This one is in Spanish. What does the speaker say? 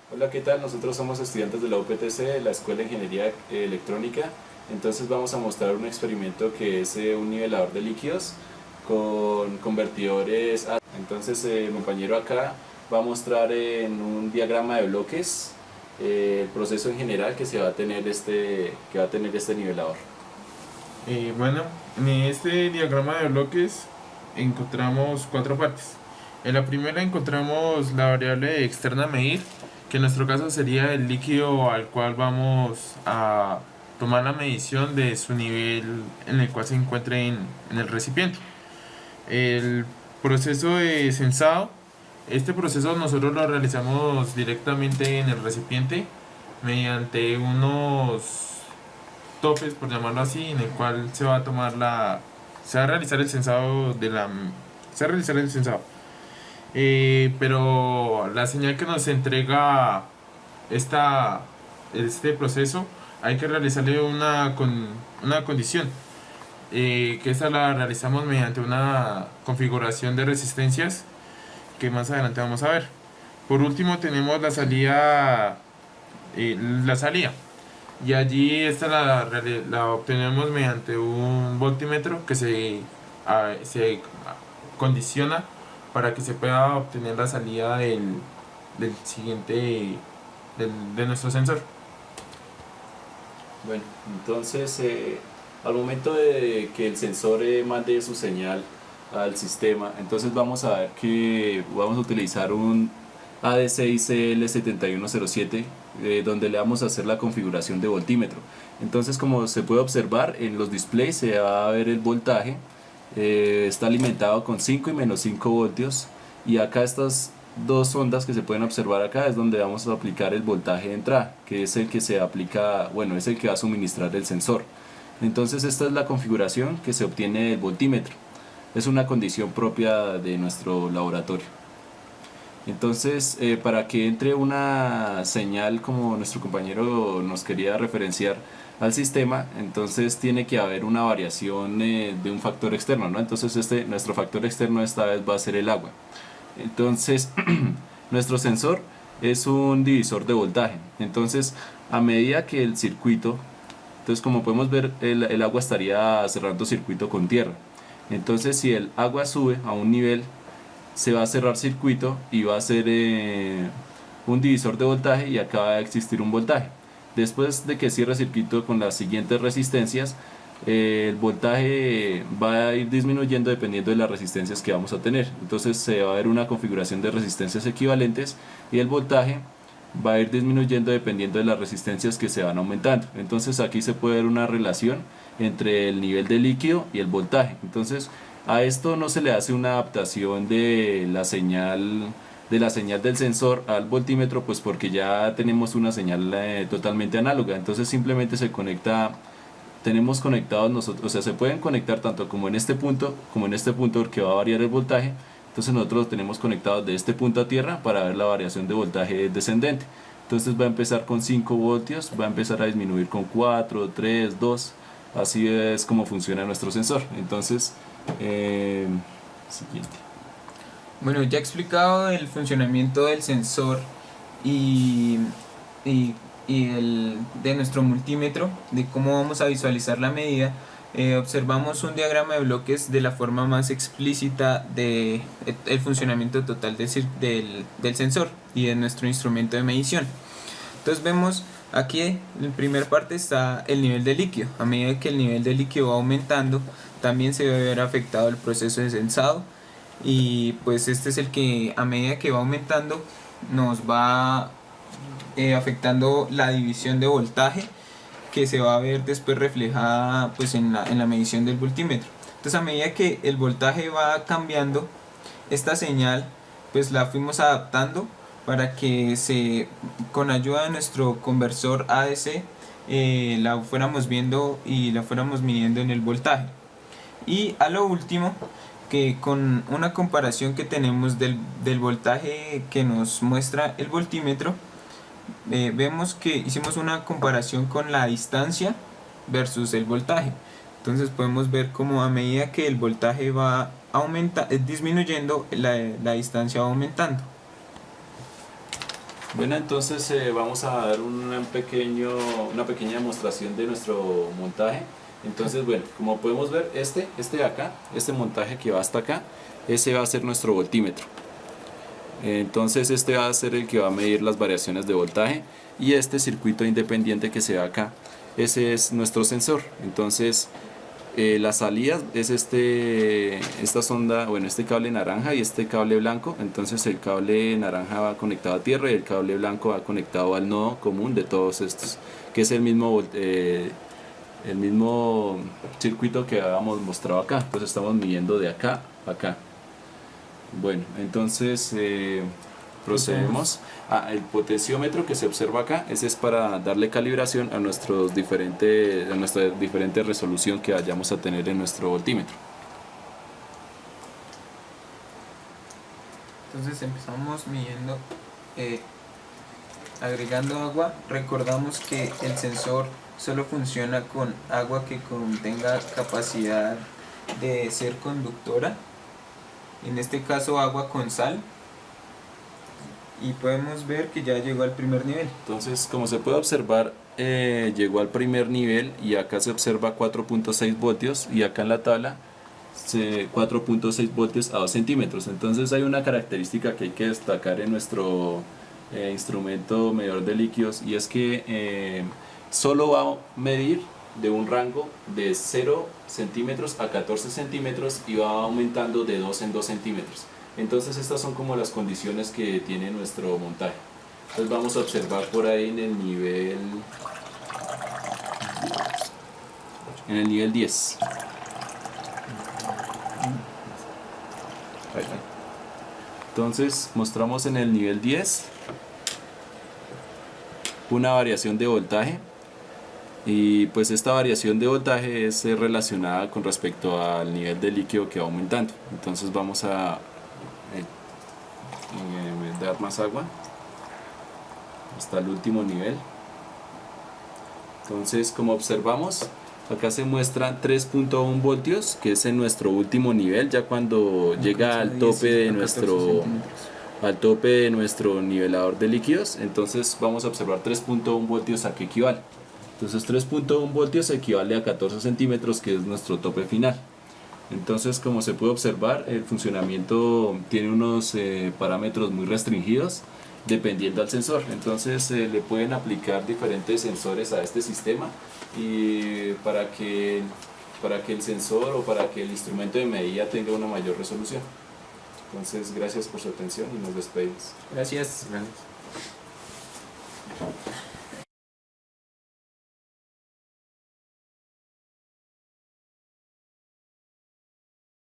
Hola, ¿qué tal? Nosotros somos estudiantes de la UPTC, de la Escuela de Ingeniería Electrónica. Entonces vamos a mostrar un experimento que es un nivelador de líquidos con convertidores. Entonces mi compañero acá va a mostrar en un diagrama de bloques el proceso en general que se va a tener que va a tener este nivelador. Bueno, en este diagrama de bloques encontramos cuatro partes. En la primera encontramos la variable externa a medir, que en nuestro caso sería el líquido al cual vamos a tomar la medición de su nivel en el cual se encuentre en el recipiente. El proceso de sensado, este proceso nosotros lo realizamos directamente en el recipiente mediante unos topes, por llamarlo así, en el cual se va a tomar se va a realizar el sensado se va a realizar el sensado. Pero la señal que nos entrega esta, este proceso, hay que realizarle una condición, que esta la realizamos mediante una configuración de resistencias que más adelante vamos a ver. Por último tenemos la salida, y allí esta la obtenemos mediante un voltímetro que se condiciona para que se pueda obtener la salida del siguiente de nuestro sensor. Bueno, entonces al momento de que el sensor mande su señal al sistema, entonces vamos a ver que vamos a utilizar un AD6L7107 donde le vamos a hacer la configuración de voltímetro. Entonces, como se puede observar en los displays, se va a ver el voltaje, está alimentado con 5 y menos 5 voltios, y acá estas dos ondas que se pueden observar acá es donde vamos a aplicar el voltaje de entrada, que es el que se aplica, bueno, es el que va a suministrar el sensor. Entonces esta es la configuración que se obtiene del voltímetro. Es una condición propia de nuestro laboratorio. Entonces, para que entre una señal, como nuestro compañero nos quería referenciar, al sistema, entonces tiene que haber una variación de un factor externo, ¿no? Entonces nuestro factor externo esta vez va a ser el agua. Entonces, nuestro sensor es un divisor de voltaje. Entonces, a medida que el circuito, entonces como podemos ver, el agua estaría cerrando circuito con tierra. Entonces, si el agua sube a un nivel, se va a cerrar circuito y va a ser un divisor de voltaje, y acá va a existir un voltaje. Después de que cierre circuito con las siguientes resistencias, el voltaje va a ir disminuyendo dependiendo de las resistencias que vamos a tener. Entonces se va a ver una configuración de resistencias equivalentes, y el voltaje va a ir disminuyendo dependiendo de las resistencias que se van aumentando. Entonces aquí se puede ver una relación entre el nivel de líquido y el voltaje. Entonces a esto no se le hace una adaptación de la señal del sensor al voltímetro, pues porque ya tenemos una señal totalmente análoga. Entonces simplemente tenemos conectados nosotros, o sea, se pueden conectar tanto como en este punto porque va a variar el voltaje. Entonces nosotros lo tenemos conectado de este punto a tierra para ver la variación de voltaje descendente. Entonces va a empezar con 5 voltios, va a empezar a disminuir con 4, 3, 2. Así es como funciona nuestro sensor. Entonces, siguiente. Bueno, ya he explicado el funcionamiento del sensor y, y, de nuestro multímetro, de cómo vamos a visualizar la medida. Observamos un diagrama de bloques de la forma más explícita de el funcionamiento total del sensor y de nuestro instrumento de medición. Entonces vemos aquí en la primera parte está el nivel de líquido. A medida que el nivel de líquido va aumentando, también se debe ver afectado el proceso de sensado, y pues este es el que a medida que va aumentando nos va afectando la división de voltaje, que se va a ver después reflejada pues en la medición del voltímetro. Entonces a medida que el voltaje va cambiando, esta señal pues la fuimos adaptando para que con ayuda de nuestro conversor ADC la fuéramos viendo y la fuéramos midiendo en el voltaje. Y a lo último, que con una comparación que tenemos del voltaje que nos muestra el voltímetro, vemos que hicimos una comparación con la distancia versus el voltaje. Entonces podemos ver cómo a medida que el voltaje va disminuyendo, la distancia va aumentando. Bueno, entonces vamos a dar una pequeña demostración de nuestro montaje. Entonces, bueno, como podemos ver, este de acá, este montaje que va hasta acá, ese va a ser nuestro voltímetro. Entonces este va a ser el que va a medir las variaciones de voltaje, y este circuito independiente que se ve acá, ese es nuestro sensor. Entonces las salidas es esta sonda, bueno, este cable naranja y este cable blanco. Entonces el cable naranja va conectado a tierra y el cable blanco va conectado al nodo común de todos estos, que es el mismo circuito que habíamos mostrado acá. Pues estamos midiendo de acá a acá. Bueno, entonces procedemos a el potenciómetro que se observa acá. Ese es para darle calibración a nuestra diferente resolución que vayamos a tener en nuestro voltímetro. Entonces empezamos midiendo, agregando agua. Recordamos que el sensor solo funciona con agua que contenga capacidad de ser conductora, en este caso agua con sal, y podemos ver que ya llegó al primer nivel. Entonces, como se puede observar, llegó al primer nivel, y acá se observa 4.6 voltios, y acá en la tabla 4.6 voltios a 2 centímetros. Entonces hay una característica que hay que destacar en nuestro instrumento medidor de líquidos, y es que solo va a medir de un rango de 0 centímetros a 14 centímetros, y va aumentando de 2 en 2 centímetros. Entonces estas son como las condiciones que tiene nuestro montaje. Entonces vamos a observar por ahí en el nivel 10. Entonces mostramos en el nivel 10 una variación de voltaje, y pues esta variación de voltaje es relacionada con respecto al nivel de líquido que va aumentando. Entonces vamos a dar más agua hasta el último nivel. Entonces, como observamos, acá se muestran 3.1 voltios, que es en nuestro último nivel, ya cuando llega al tope de nuestro nivelador de líquidos. Entonces vamos a observar 3.1 voltios a qué equivale. Entonces 3.1 voltios equivale a 14 centímetros, que es nuestro tope final. Entonces, como se puede observar, el funcionamiento tiene unos parámetros muy restringidos dependiendo del sensor. Entonces le pueden aplicar diferentes sensores a este sistema, y para que el sensor o para que el instrumento de medida tenga una mayor resolución. Entonces, gracias por su atención y nos despedimos. Gracias. Gracias.